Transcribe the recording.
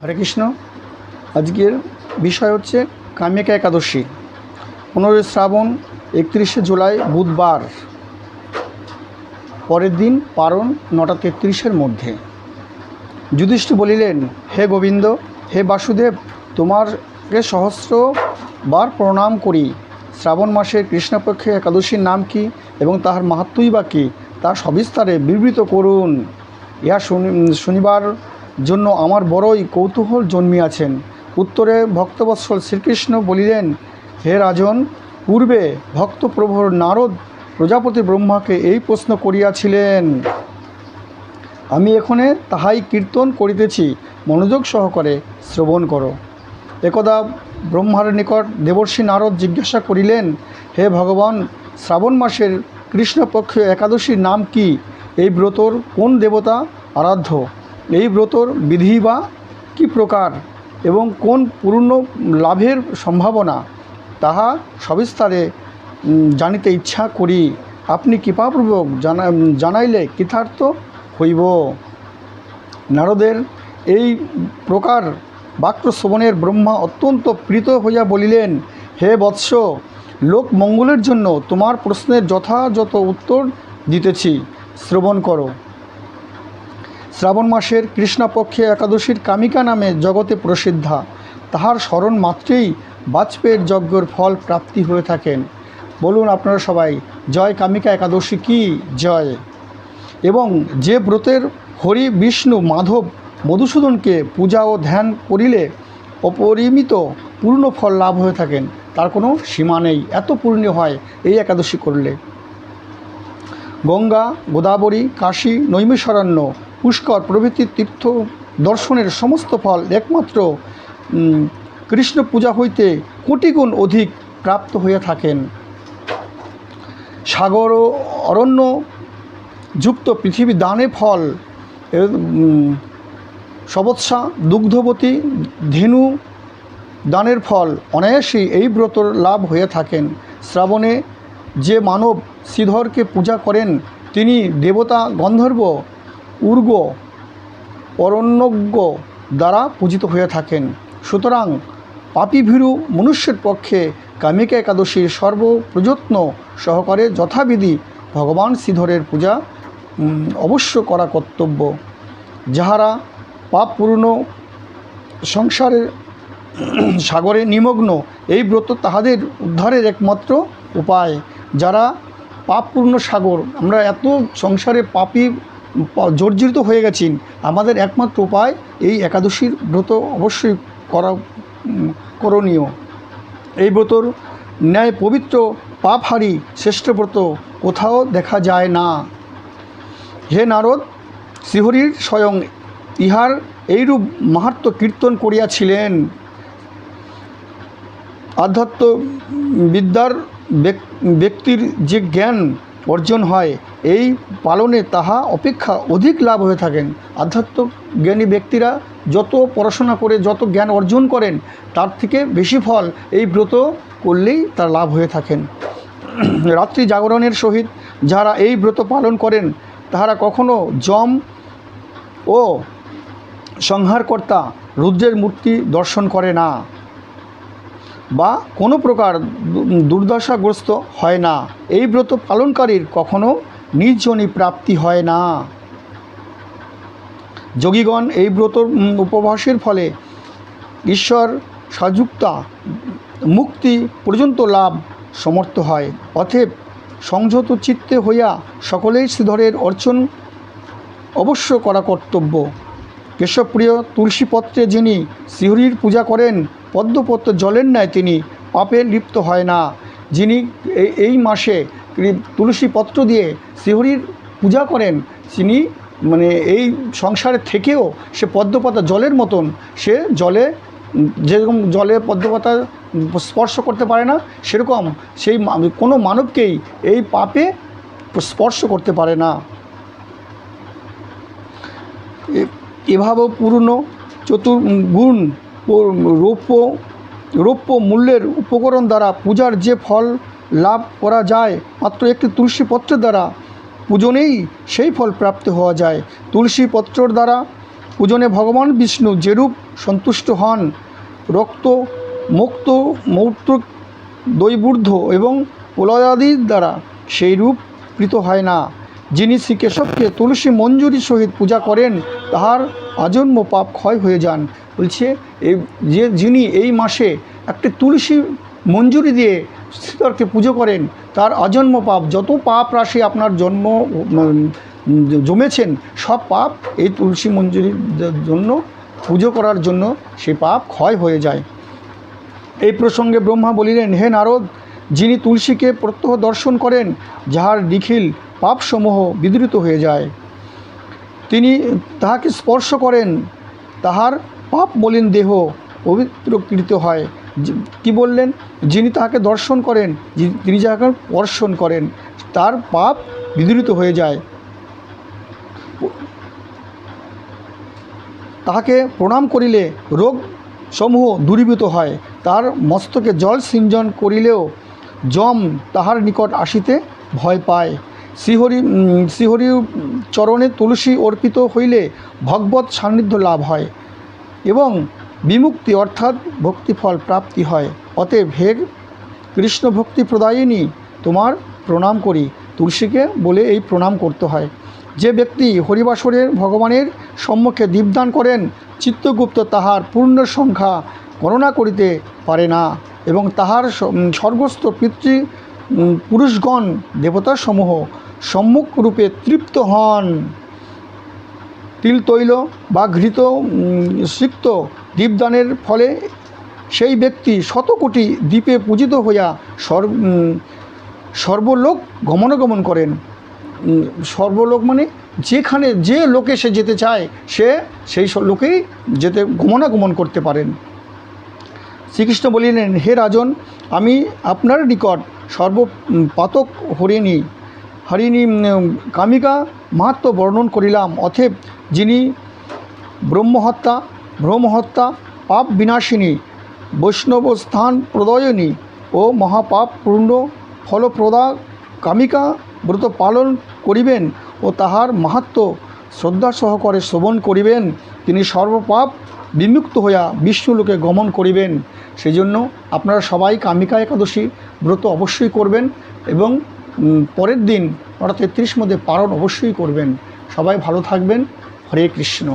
হরে কৃষ্ণ। আজকের বিষয় হচ্ছে কামিকা একাদশী। 15 শ্রাবণ, 31 জুলাই বুধবার, পরের দিন পারণ 9:33 মধ্যে। যুধিষ্ঠির বলিলেন, হে গোবিন্দ, হে বাসুদেব, তোমাকে সহস্রবার প্রণাম করি। শ্রাবণ মাসের কৃষ্ণপক্ষে একাদশীর নাম কি এবং তাহার মাহাত্ম্যই বা কী, তা সবিস্তারে বিবৃত করুন। ইহা শুনিবার জন্য আমার বড়ই কৌতূহল জন্মিয়াছেন। উত্তরে ভক্তবৎসল শ্রীকৃষ্ণ বলিলেন, হে রাজন, পূর্বে ভক্তপ্রভুর নারদ প্রজাপতি ব্রহ্মাকে এই প্রশ্ন করিয়াছিলেন। আমি এখানে তাহাই কীর্তন করিতেছি, মনোযোগ সহকারে শ্রবণ করো। একদা ব্রহ্মার নিকট দেবর্ষি নারদ জিজ্ঞাসা করিলেন, হে ভগবান, শ্রাবণ মাসের কৃষ্ণপক্ষ একাদশীর নাম কি? এই ব্রতর কোন দেবতা আরাধ্য? এই ব্রতর বিধি বা কী প্রকার এবং কোন পূর্ণ লাভের সম্ভাবনা, তাহা সবিস্তারে জানিতে ইচ্ছা করি। আপনি কৃপাপূর্বক জানাইলে কৃতার্থ হইব। নারদের এই প্রকার বাক্য শ্রবণের ব্রহ্মা অত্যন্ত প্রীত হইয়া বলিলেন, হে বৎস, লোক মঙ্গলের জন্য তোমার প্রশ্নের যথাযথ উত্তর দিতেছি, শ্রবণ করো। শ্রাবণ মাসের কৃষ্ণপক্ষে একাদশীর কামিকা নামে জগতে প্রসিদ্ধা। তাহার স্মরণ মাত্রেই বাজপেয়ীর যজ্ঞের ফল প্রাপ্তি হয়ে থাকেন। বলুন আপনারা সবাই, জয় কামিকা একাদশী কি জয়। এবং যে ব্রতের হরি, বিষ্ণু, মাধব, মধুসূদনকে পূজা ও ধ্যান করিলে অপরিমিত পূর্ণ ফল লাভ হয়ে থাকেন, তার কোনো সীমা নেই। এত পূর্ণ হয় এই একাদশী করলে। গঙ্গা, গোদাবরী, কাশী, নৈমিষারণ্য, পুষ্কর প্রভৃতি তীর্থ দর্শনের সমস্ত ফল একমাত্র কৃষ্ণ পূজা হইতে কোটিগুণ অধিক প্রাপ্ত হইয়া থাকেন। সাগর ও অরণ্য যুক্ত পৃথিবী দানে ফল, সবৎসা দুগ্ধবতী ধেনু দানের ফল অনায়াসী এই ব্রতর লাভ হয়ে থাকেন। শ্রাবণে যে মানব শ্রীধরকে পূজা করেন, তিনি দেবতা, গন্ধর্ব, উর্গ, অরণ্যজ্ঞ দ্বারা পূজিত হয়ে থাকেন। সুতরাং পাপীভীরু মনুষ্যের পক্ষে কামিকা একাদশীর সর্বপ্রযত্ন সহকারে যথাবিধি ভগবান শ্রীধরের পূজা অবশ্য করা কর্তব্য। যাহারা পাপপূর্ণ সংসারের সাগরে নিমগ্ন, এই ব্রত তাহাদের উদ্ধারের একমাত্র উপায়। যারা পাপপূর্ণ সাগর, আমরা এত সংসারে পাপী জর্জরিত হয়ে গেছি, আমাদের একমাত্র উপায় এই একাদশীর ব্রত অবশ্যই করণীয়। এই ব্রতর ন্যায় পবিত্র পাপহারী শ্রেষ্ঠ ব্রত কোথাও দেখা যায় না। হে নারদ, শ্রীহরির স্বয়ং ইহার এইরূপ মাহাত্ম্য কীর্তন করিয়াছিলেন। আধ্যাত্ম বিদ্যার ব্যক্তির যে জ্ঞান অর্জন হয়, এই পালনে তাহা অপেক্ষা অধিক লাভ হয়ে থাকেন। আধ্যাত্ম জ্ঞানী ব্যক্তিরা যত পড়াশোনা করে যত জ্ঞান অর্জন করেন, তার থেকে বেশি ফল এই ব্রত করলেই তার লাভ হয়ে থাকেন। রাত্রি জাগরণের সহিত যারা এই ব্রত পালন করেন, তাহারা কখনো যম ও সংহারকর্তা রুদ্রের মূর্তি দর্শন করে না বা কোনো প্রকার দুর্দশাগ্রস্ত হয় না। এই ব্রত পালনকারীর কখনো নির্জনী প্রাপ্তি হয় না। যোগীগণ এই ব্রত উপবাসের ফলে ঈশ্বর সাযুক্তা মুক্তি পর্যন্ত লাভ সমর্থ হয়। অতএব সংযত চিত্তে হইয়া সকলেই শ্রীধরের অর্চন অবশ্য করা কর্তব্য। কেশবপ্রিয় তুলসীপত্রে যিনি শ্রীহরির পূজা করেন, পদ্মপত্র জলের ন্যায় তিনি পাপে লিপ্ত হয় না। যিনি এই মাসে তুলসীপত্র দিয়ে শ্রীহরির পূজা করেন, তিনি এই সংসারে থেকেও সে পদ্মপাতা জলের মতন, সে জলে যেরকম জলে পদ্মপাতা স্পর্শ করতে পারে না, সেরকম সেই কোনো মানবকেই এই পাপে স্পর্শ করতে পারে না। এভাবে পূর্ণ চতুর্গুণ রৌপ্য মূল্যের উপকরণ দ্বারা পূজার যে ফল লাভ করা যায়, মাত্র একটি তুলসীপত্রের দ্বারা পূজনেই সেই ফল প্রাপ্ত হওয়া যায়। তুলসীপত্রর দ্বারা পূজনে ভগবান বিষ্ণু যেরূপ সন্তুষ্ট হন, রক্ত মুক্ত মৌত্র দৈবূর্ধ এবং প্রলয়াদির দ্বারা সেই রূপ কৃত হয় না। যিনি শ্রীকেশবকে তুলসী মঞ্জুরি সহিত পূজা করেন তাহার আজন্ম পাপ ক্ষয় হয়ে যান। বলছে যিনি এই মাসে একটি তুলসী মঞ্জুরি দিয়ে শ্রীধরকে পুজো করেন, তার আজন্ম পাপ, যত পাপ রাশি আপনার জমেছেন সব পাপ এই তুলসী মঞ্জুরির জন্য পুজো করার জন্য সে পাপ ক্ষয় হয়ে যায়। এই প্রসঙ্গে ব্রহ্মা বলিলেন, হে নারদ, যিনি তুলসীকে প্রত্যহ দর্শন করেন, যাহার নিখিল পাপসমূহ বিদূরিত হয়ে যায়, তিনি তাহাকে স্পর্শ করেন, তাহার পাপ মলিন দেহ পবিত্রকৃত হয়। কি বললেন? যিনি তাহাকে দর্শন করেন, তিনি যাহাকে স্পর্শন করেন, তার পাপ বিদূরিত হয়ে যায়। তাহাকে প্রণাম করিলে রোগ সমূহ দূরীভূত হয়। তার মস্তকে জল সিঞ্চন করিলেও যম তাহার নিকট আসিতে ভয় পায়। শ্রীহরি চরণে তুলসী অর্পিত হইলে ভগবৎ সান্নিধ্য লাভ হয় এবং বিমুক্তি অর্থাৎ ভক্তিফল প্রাপ্তি হয়। অতএব হে কৃষ্ণ ভক্তি প্রদায়িনী, তোমার প্রণাম করি। তুলসীকে বলে এই প্রণাম করতে হয়। যে ব্যক্তি হরিবাসরের ভগবানের সম্মুখে দীপদান করেন, চিত্তগুপ্ত তাহার পূর্ণ সংখ্যা গণনা করিতে পারে না এবং তাহার স্বর্গস্থ পিতৃ পুরুষগণ দেবতাসমূহ সম্মুখ রূপে তৃপ্ত হন। তিল তৈল বা ঘৃত সিক্ত দীপদানের ফলে সেই ব্যক্তি শতকোটি দ্বীপে পূজিত হইয়া সর্বলোক গমনাগমন করেন। সর্বলোক মানে যেখানে যে লোকে সে যেতে চায়, সে সেই লোকেই যেতে গমনাগমন করতে পারেন। শ্রীকৃষ্ণ বলিলেন, হে রাজন, আমি আপনার নিকট সর্বপাতক হরিণী কামিকা মাহাত্ম্য বর্ণন করিলাম। অতএব যিনি ব্রহ্মহত্যা, ভ্রমহত্যা, পাপ বিনাশিনী, বৈষ্ণব স্থান প্রদয়নী ও মহাপাপ পূর্ণ ফলপ্রদা কামিকা ব্রত পালন করিবেন ও তাহার মাহাত্ম্য শ্রদ্ধা সহকারে শ্রবণ করিবেন, তিনি সর্বপাপ বিমুক্ত হইয়া বিষ্ণুলোকে গমন করিবেন। সেই জন্য আপনারা সবাই কামিকা একাদশী ব্রত অবশ্যই করবেন এবং পরের দিন 9:33 মধ্যে পালন অবশ্যই করবেন। সবাই ভালো থাকবেন। হরে কৃষ্ণ।